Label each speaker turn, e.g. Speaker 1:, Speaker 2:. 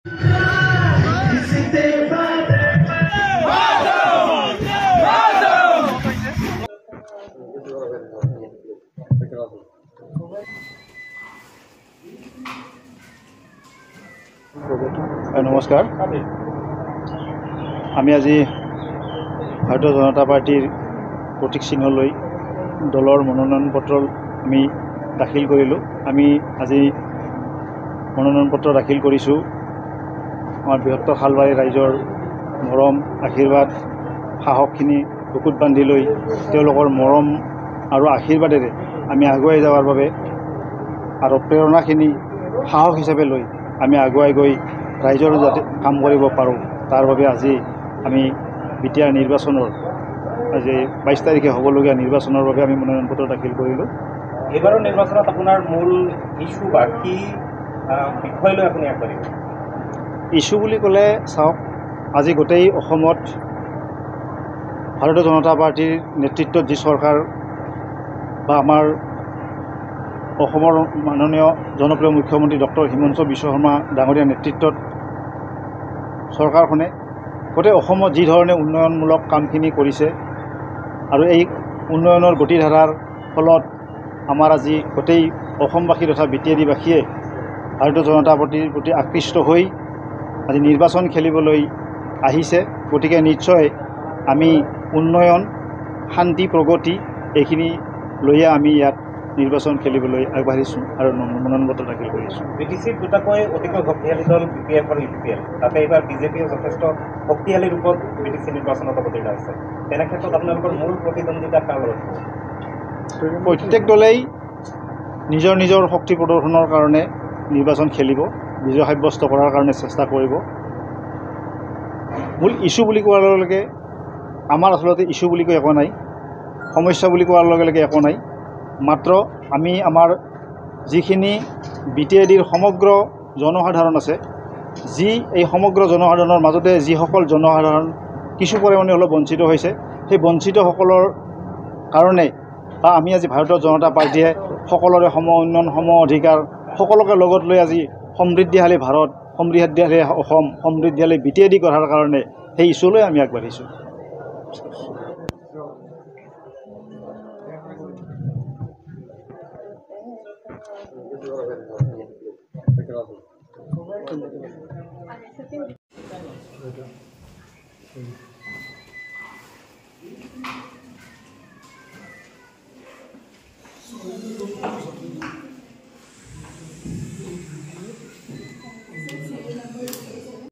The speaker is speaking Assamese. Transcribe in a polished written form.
Speaker 1: নমস্কাৰ। আমি আজি ভাৰতীয় জনতা পাৰ্টিৰ প্ৰতীক চিহ্ন লৈ দলৰ মনোনয়ন পত্ৰ আমি দাখিল কৰিলোঁ। আমি আজি মনোনয়ন পত্ৰ দাখিল কৰিছোঁ আমাৰ বৃহত্তৰ শালবাৰী ৰাইজৰ মৰম আশীৰ্বাদ সাহসখিনি বুকুত বান্ধি লৈ তেওঁলোকৰ মৰম আৰু আশীৰ্বাদেৰে আমি আগুৱাই যাৱাৰ বাবে আৰু প্ৰেৰণাখিনি সাহস হিচাপে লৈ আমি আগুৱাই গৈ ৰাইজৰ যাতে কাম কৰিব পাৰোঁ তাৰ বাবে আজি আমি বিটিআৰ নিৰ্বাচনৰ আজি 22 তাৰিখে হ'বলগীয়া নিৰ্বাচনৰ বাবে আমি মনোনয়ন পত্ৰ দাখিল কৰিলোঁ।
Speaker 2: এইবাৰৰ নিৰ্বাচনত আপোনাৰ মূল ইস্যু বা কি বিষয় লৈ আপুনি আগবাঢ়িব?
Speaker 1: ইস্যু বুলি ক'লে চাওক, আজি গোটেই অসমত ভাৰতীয় জনতা পাৰ্টিৰ নেতৃত্বত যি চৰকাৰ বা আমাৰ অসমৰ মাননীয় জনপ্ৰিয় মুখ্যমন্ত্ৰী ডক্টৰ হিমন্ত বিশ্ব শৰ্মা ডাঙৰীয়াৰ নেতৃত্বত চৰকাৰখনে গোটেই অসমত যি ধৰণে উন্নয়নমূলক কামখিনি কৰিছে আৰু এই উন্নয়নৰ গতিধাৰাৰ ফলত আমাৰ আজি গোটেই অসমবাসী তথা বিটিআৰবাসীয়ে ভাৰতীয় জনতা পাৰ্টিৰ প্ৰতি আকৃষ্ট হৈ আজি নিৰ্বাচন খেলিবলৈ আহিছে। গতিকে নিশ্চয় আমি উন্নয়ন শান্তি প্ৰগতি এইখিনি লৈয়ে আমি ইয়াত নিৰ্বাচন খেলিবলৈ আগবাঢ়িছোঁ আৰু মনোনয়ন পত্ৰ দাখিল কৰিছোঁ।
Speaker 2: বিটিচিত দুটাকৈ অতিকৈ শক্তিশালী দল BPF আৰু UPL, তাতে এইবাৰ বিজেপিয়ে যথেষ্ট শক্তিশালী ৰূপত বিটিচি নিৰ্বাচনত অৱতীৰ্ণ হৈছে। তেনে ক্ষেত্ৰত আপোনালোকৰ মূল প্ৰতিদ্বন্দ্বিতা কাৰ লগত?
Speaker 1: প্ৰত্যেক দলেই নিজৰ নিজৰ শক্তি প্ৰদৰ্শনৰ কাৰণে নিৰ্বাচন খেলিব, বিজয় সাব্যস্ত কৰাৰ কাৰণে চেষ্টা কৰিব। মূল ইস্যু বুলি কোৱাৰ লগে লগে আমাৰ আচলতে ইস্যু বুলি কৈ একো নাই, সমস্যা বুলি কোৱাৰ লগে লগে একো নাই। মাত্ৰ আমি আমাৰ যিখিনি বিটিআইডিৰ সমগ্ৰ জনসাধাৰণ আছে, যি এই সমগ্ৰ জনসাধাৰণৰ মাজতে যিসকল জনসাধাৰণ কিছু পৰিমাণে অলপ বঞ্চিত হৈছে, সেই বঞ্চিতসকলৰ কাৰণে বা আমি আজি ভাৰতীয় জনতা পাৰ্টীয়ে সকলোৰে সম উন্নয়ন সম অধিকাৰ সকলোকে লগত লৈ আজি সমৃদ্ধিশালী ভাৰত, সমৃদ্ধিশালী অসম, সমৃদ্ধিশালী বিটিআইডি গঢ়াৰ কাৰণে সেই ইস্যুলৈ আমি আগবাঢ়িছোঁ।